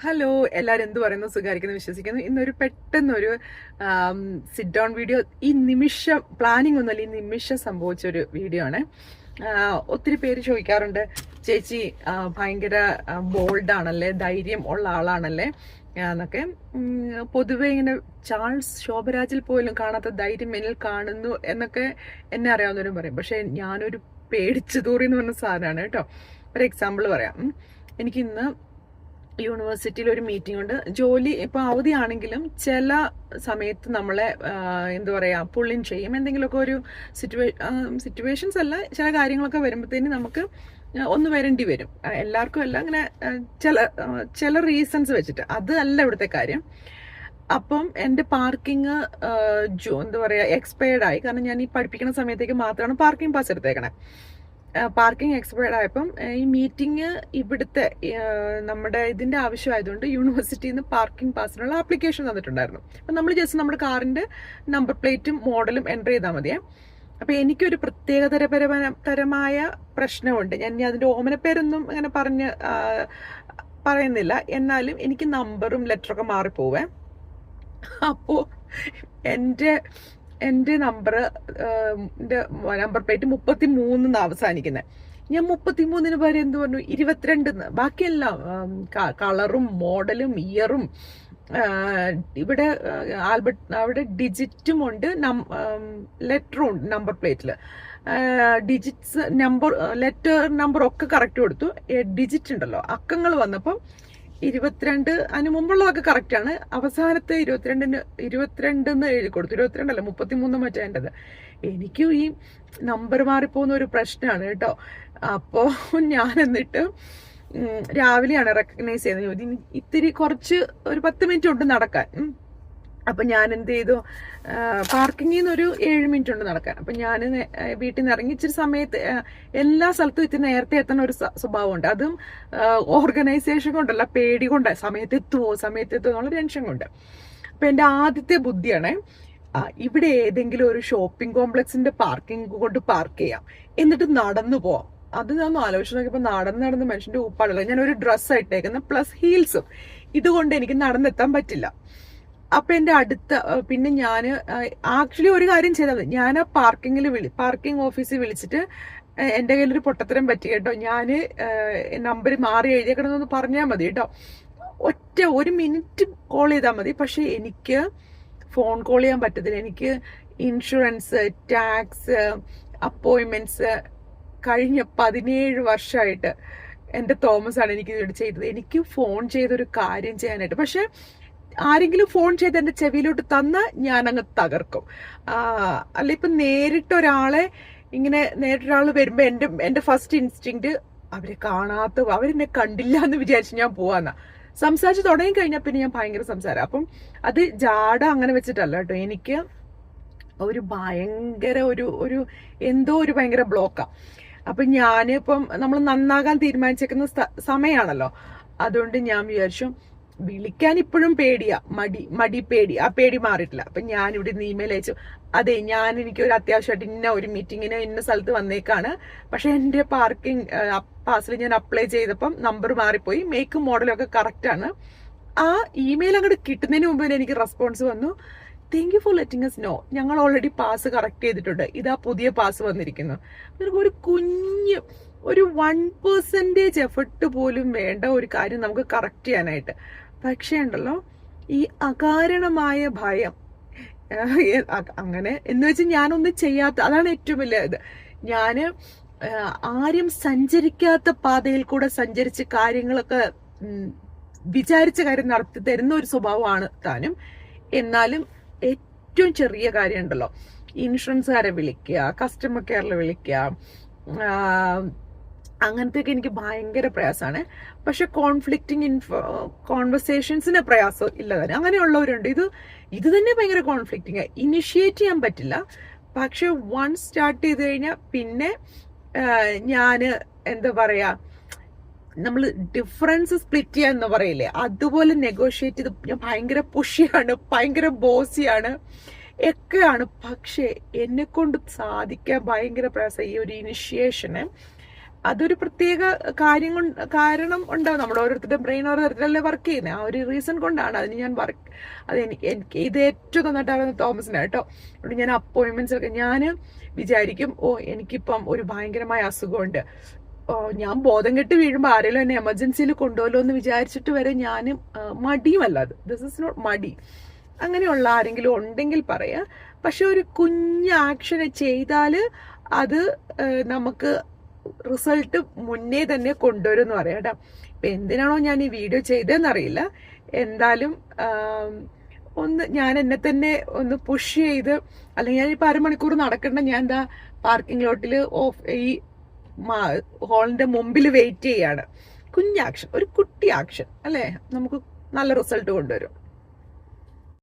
Hello, എല്ലാവരും എന്ത് പറയുന്നു? സുഖമായിരിക്കുന്നു വിശ്വസിക്കുന്നു. ഇന്നൊരു പെട്ടെന്നൊരു സിറ്റ് ഡൗൺ വീഡിയോ. ഈ നിമിഷം പ്ലാനിങ് ഒന്നുമല്ല, ഈ നിമിഷം സംഭവിച്ചൊരു വീഡിയോ ആണ്. ഒത്തിരി പേര് ചോദിക്കാറുണ്ട്, ചേച്ചി ഭയങ്കര ബോൾഡാണല്ലേ, ധൈര്യം ഉള്ള ആളാണല്ലേ എന്നൊക്കെ. പൊതുവെ ഇങ്ങനെ ചാൾസ് ശോഭരാജിൽ പോലും കാണാത്ത ധൈര്യം എന്നിൽ കാണുന്നു എന്നൊക്കെ എന്നെ അറിയാവുന്നവരും പറയും. പക്ഷെ ഞാനൊരു പേടിച്ചു തൂറി എന്ന് പറഞ്ഞ സാധനമാണ് കേട്ടോ. ഒരു എക്സാമ്പിൾ പറയാം. എനിക്കിന്ന് യൂണിവേഴ്സിറ്റിയിൽ ഒരു മീറ്റിംഗ് ഉണ്ട്. ജോലി ഇപ്പോൾ അവധിയാണെങ്കിലും ചില സമയത്ത് നമ്മളെ എന്താ പറയുക പുള്ളിൻ ചെയ്യും. എന്തെങ്കിലുമൊക്കെ ഒരു സിറ്റുവേഷൻസ് അല്ല, ചില കാര്യങ്ങളൊക്കെ വരുമ്പോഴത്തേന് നമുക്ക് ഒന്ന് വരേണ്ടി വരും. എല്ലാവർക്കും അല്ല, അങ്ങനെ ചില റീസൺസ് വെച്ചിട്ട്. അത് അല്ല ഇവിടുത്തെ കാര്യം. അപ്പം എൻ്റെ പാർക്കിംഗ് എന്താ പറയുക എക്സ്പയർഡ് ആയി. കാരണം ഞാൻ ഈ പഠിപ്പിക്കുന്ന സമയത്തേക്ക് മാത്രമാണ് പാർക്കിംഗ് പാസ് എടുത്തേക്കണേ. പാർക്കിംഗ് എക്സ്പയർഡ് ആയപ്പം ഈ മീറ്റിംഗ് ഇവിടുത്തെ നമ്മുടെ ഇതിൻ്റെ ആവശ്യമായതുകൊണ്ട് യൂണിവേഴ്സിറ്റിയിൽ നിന്ന് പാർക്കിംഗ് പാസിനുള്ള ആപ്ലിക്കേഷൻ തന്നിട്ടുണ്ടായിരുന്നു. അപ്പം നമ്മൾ ജസ്റ്റ് നമ്മുടെ കാറിൻ്റെ നമ്പർ പ്ലേറ്റും മോഡലും എൻ്റർ ചെയ്താൽ മതിയേ. അപ്പം എനിക്കൊരു പ്രത്യേകതരമായ പ്രശ്നമുണ്ട്. ഞാൻ അതിൻ്റെ ഓമനപ്പേരൊന്നും അങ്ങനെ പറയുന്നില്ല. എന്നാലും എനിക്ക് നമ്പറും ലെറ്ററൊക്കെ മാറിപ്പോവേ. അപ്പോൾ എൻ്റെ നമ്പർ പ്ലേറ്റ് 33 അവസാനിക്കുന്നത്. ഞാൻ 33 പകരം എന്ത് പറഞ്ഞു, 22. ബാക്കിയെല്ലാം കളറും മോഡലും ഇയറും ഇവിടെ അവിടെ ഡിജിറ്റും ഉണ്ട്, ലെറ്ററും ഉണ്ട്. നമ്പർ പ്ലേറ്റിൽ ഡിജിറ്റ്സ് ലെറ്റർ നമ്പർ ഒക്കെ കറക്റ്റ് കൊടുത്തു. ഡിജിറ്റ് ഉണ്ടല്ലോ, അക്കങ്ങൾ വന്നപ്പം 22 അതിന് മുമ്പുള്ളതൊക്കെ കറക്റ്റാണ്. അവസാനത്തെ 22 എഴുതി കൊടുത്തു. 22 അല്ല, 33 മറ്റേ എൻ്റെത്. എനിക്ക് ഈ നമ്പർ മാറിപ്പോകുന്ന ഒരു പ്രശ്നമാണ് കേട്ടോ. അപ്പോൾ ഞാൻ എന്നിട്ട് രാവിലെയാണ് റെക്കഗ്നൈസ് ചെയ്യുന്നത്. ഇത്തിരി കുറച്ച് ഒരു 10 മിനിറ്റ് ഉണ്ട് നടക്കാൻ. അപ്പം ഞാൻ എന്ത് ചെയ്തു, പാർക്കിങ്ങിൽ നിന്ന് ഒരു 7 മിനിറ്റ് ഉണ്ട് നടക്കാൻ. അപ്പം ഞാൻ വീട്ടിൽ നിന്ന് ഇറങ്ങി ഇച്ചിരി സമയത്ത് എല്ലാ സ്ഥലത്തും ഇത്തിരി നേരത്തെ എത്തുന്ന ഒരു സ്വഭാവമുണ്ട്. അതും ഓർഗനൈസേഷൻ കൊണ്ടല്ല, പേടി കൊണ്ട് സമയത്തെത്തുമോ എന്നുള്ള ടെൻഷൻ കൊണ്ട്. അപ്പം എൻ്റെ ആദ്യത്തെ ബുദ്ധിയാണ്, ഇവിടെ ഏതെങ്കിലും ഒരു ഷോപ്പിംഗ് കോംപ്ലക്സിന്റെ പാർക്കിംഗ് കൊണ്ട് പാർക്ക് ചെയ്യാം, എന്നിട്ട് നടന്നു പോവാം. അത് ഞാൻ ആലോചിച്ച് നോക്കിയപ്പോൾ നടന്ന് മനുഷ്യന്റെ ഊപ്പാടുള്ള ഞാൻ ഒരു ഡ്രസ്സ് ഇട്ടേക്കുന്ന പ്ലസ് ഹീൽസും, ഇതുകൊണ്ട് എനിക്ക് നടന്നെത്താൻ പറ്റില്ല. അപ്പൊ എന്റെ പിന്നെ ഞാൻ ആക്ച്വലി ഒരു കാര്യം ചെയ്താൽ മതി. ഞാൻ ആ പാർക്കിംഗ് ഓഫീസിൽ വിളിച്ചിട്ട് എന്റെ കയ്യിലൊരു പൊട്ടത്തരം പറ്റി കേട്ടോ, ഞാൻ നമ്പർ മാറി എഴുതിയേക്കണമെന്ന് പറഞ്ഞാൽ മതി കേട്ടോ. ഒരു മിനിറ്റ് കോൾ ചെയ്താൽ മതി. പക്ഷെ എനിക്ക് ഫോൺ കോൾ ചെയ്യാൻ പറ്റത്തില്ല. എനിക്ക് ഇൻഷുറൻസ്, ടാക്സ്, അപ്പോയിന്റ്മെന്റ്സ് കഴിഞ്ഞ 17 വർഷമായിട്ട് എൻ്റെ തോമസ് ആണ് എനിക്ക് ഇത് ചെയ്തത്. എനിക്ക് ഫോൺ ചെയ്തൊരു കാര്യം ചെയ്യാനായിട്ട്. പക്ഷെ ആരെങ്കിലും ഫോൺ ചെയ്ത് എൻ്റെ ചെവിയിലോട്ട് തന്നാൽ ഞാൻ അങ്ങ് തകർക്കും. അല്ല, ഇപ്പം നേരിട്ടൊരാൾ വരുമ്പോൾ എൻ്റെ ഫസ്റ്റ് ഇൻസ്റ്റിങ്ക്റ്റ് അവരെന്നെ കണ്ടില്ല എന്ന് വിചാരിച്ച് ഞാൻ പോവാന്നാ. സംസാരിച്ച് തുടങ്ങി കഴിഞ്ഞാൽ പിന്നെ ഞാൻ ഭയങ്കര സംസാരം. അപ്പം അത് ജാട അങ്ങനെ വെച്ചിട്ടല്ല കേട്ടോ. എനിക്ക് ഒരു ഭയങ്കര ഒരു എന്തോ ഒരു ഭയങ്കര ബ്ലോക്കാ. അപ്പം ഞാനിപ്പം നമ്മൾ നന്നാകാൻ തീരുമാനിച്ചേക്കുന്ന സമയമാണല്ലോ. അതുകൊണ്ട് ഞാൻ വിചാരിച്ചു, വിളിക്കാൻ ഇപ്പോഴും പേടിയാ, പേടി. ആ പേടി മാറിയിട്ടില്ല. അപ്പൊ ഞാൻ ഇവിടെ നിന്ന് ഇമെയിൽ അയച്ചു, അതെ എനിക്ക് ഒരു അത്യാവശ്യമായിട്ട് ഇന്ന ഒരു മീറ്റിങ്ങിന് ഇന്ന സ്ഥലത്ത് വന്നേക്കാണ്. പക്ഷെ എൻ്റെ പാർക്കിംഗ് പാസിൽ ഞാൻ അപ്ലൈ ചെയ്തപ്പം നമ്പർ മാറിപ്പോയി, മേക്കും മോഡലും ഒക്കെ കറക്റ്റ് ആണ്. ആ ഇമെയിൽ അങ്ങോട്ട് കിട്ടുന്നതിന് മുമ്പ് എനിക്ക് റെസ്പോൺസ് വന്നു, thank you for letting us know, ഞങ്ങൾ ഓൾറെഡി പാസ് കറക്റ്റ് ചെയ്തിട്ടുണ്ട്, ഇതാ പുതിയ പാസ് വന്നിരിക്കുന്നു. ഒരു കുഞ്ഞ് 1% എഫർട്ട് പോലും വേണ്ട ഒരു കാര്യം നമുക്ക് കറക്റ്റ് ചെയ്യാനായിട്ട്. പക്ഷേ ഉണ്ടല്ലോ, ഈ അകാരണമായ ഭയം, അങ്ങനെ എന്ന് വെച്ച് ഞാനൊന്നും ചെയ്യാത്ത, അതാണ് ഏറ്റവും വലിയ ഇത്. ഞാന് ആരും സഞ്ചരിക്കാത്ത പാതയിൽ കൂടെ സഞ്ചരിച്ച് കാര്യങ്ങളൊക്കെ വിചാരിച്ച കാര്യം നടത്തി തരുന്ന ഒരു സ്വഭാവമാണ് താനും. എന്നാലും ഏറ്റവും ചെറിയ കാര്യം ഉണ്ടല്ലോ, ഇൻഷുറൻസുകാരെ വിളിക്കുക, കസ്റ്റമർ കെയറിൽ വിളിക്കുക, അങ്ങനത്തെയൊക്കെ എനിക്ക് ഭയങ്കര പ്രയാസമാണ്. പക്ഷെ കോൺവെർസേഷൻസിന് പ്രയാസം ഇല്ല തന്നെ. അങ്ങനെയുള്ളവരുണ്ട്. ഇത് തന്നെ ഭയങ്കര കോൺഫ്ലിക്റ്റിങ്. ഇനിഷ്യേറ്റ് ചെയ്യാൻ പറ്റില്ല. പക്ഷെ വൺസ് സ്റ്റാർട്ട് ചെയ്ത് കഴിഞ്ഞാൽ പിന്നെ ഞാൻ എന്താ പറയാ, നമ്മൾ ഡിഫറൻസ് സ്പ്ലിറ്റ് ചെയ്യുക എന്ന് പറയില്ലേ, അതുപോലെ നെഗോഷിയേറ്റ് ചെയ്ത് ഞാൻ ഭയങ്കര പുഷിയാണ്, ഭയങ്കര ബോസിയാണ് ഒക്കെയാണ്. പക്ഷെ എന്നെ കൊണ്ട് സാധിക്കാൻ ഭയങ്കര പ്രയാസം ഈ ഒരു ഇനിഷ്യേഷന്. അതൊരു പ്രത്യേക കാരണം ഉണ്ടാവും. നമ്മുടെ ഓരോരുത്തരുടെ ബ്രെയിൻ ഓരോ തരത്തിലല്ലേ വർക്ക് ചെയ്യുന്നത്. ആ ഒരു റീസൺ കൊണ്ടാണ് അതിന് ഞാൻ എനിക്ക് ഇത് ഏറ്റവും നന്നായിട്ടാണ് തോമസിന് കേട്ടോ. അതുകൊണ്ട് ഞാൻ അപ്പോയിന്റ്മെന്റ്സ് ഞാൻ വിചാരിക്കും, എനിക്കിപ്പം ഒരു ഭയങ്കരമായ അസുഖമുണ്ട്, ഞാൻ ബോധം കെട്ട് വീഴുമ്പോൾ ആരെങ്കിലും എന്നെ എമർജൻസിയിൽ കൊണ്ടുപോലോ എന്ന് വിചാരിച്ചിട്ട് വരെ ഞാൻ മടിയുമല്ല. അത് ദിസ് ഇസ് നോട്ട് മടി. അങ്ങനെയുള്ള ആരെങ്കിലും ഉണ്ടെങ്കിൽ പറയാ. പക്ഷെ ഒരു കുഞ്ഞ് ആക്ഷൻ ചെയ്താൽ അത് നമുക്ക് റിസൾട്ട് മുന്നേ തന്നെ കൊണ്ടുവരും എന്ന് പറയാം കേട്ടോ. ഇപ്പൊ എന്തിനാണോ ഞാൻ ഈ വീഡിയോ ചെയ്തതെന്നറിയില്ല. എന്തായാലും ഞാൻ എന്നെ തന്നെ ഒന്ന് പുഷ് ചെയ്ത്, അല്ലെങ്കിൽ ഞാനിപ്പോൾ അരമണിക്കൂർ നടക്കണ്ട, ഞാൻ എന്താ പാർക്കിംഗ് ലോട്ടിൽ ഈ ഹോളിന്റെ മുമ്പിൽ വെയിറ്റ് ചെയ്യാണ്. കുഞ്ഞ് ആക്ഷൻ, ഒരു കുട്ടി ആക്ഷൻ അല്ലേ, നമുക്ക് നല്ല റിസൾട്ട് കൊണ്ടുവരും.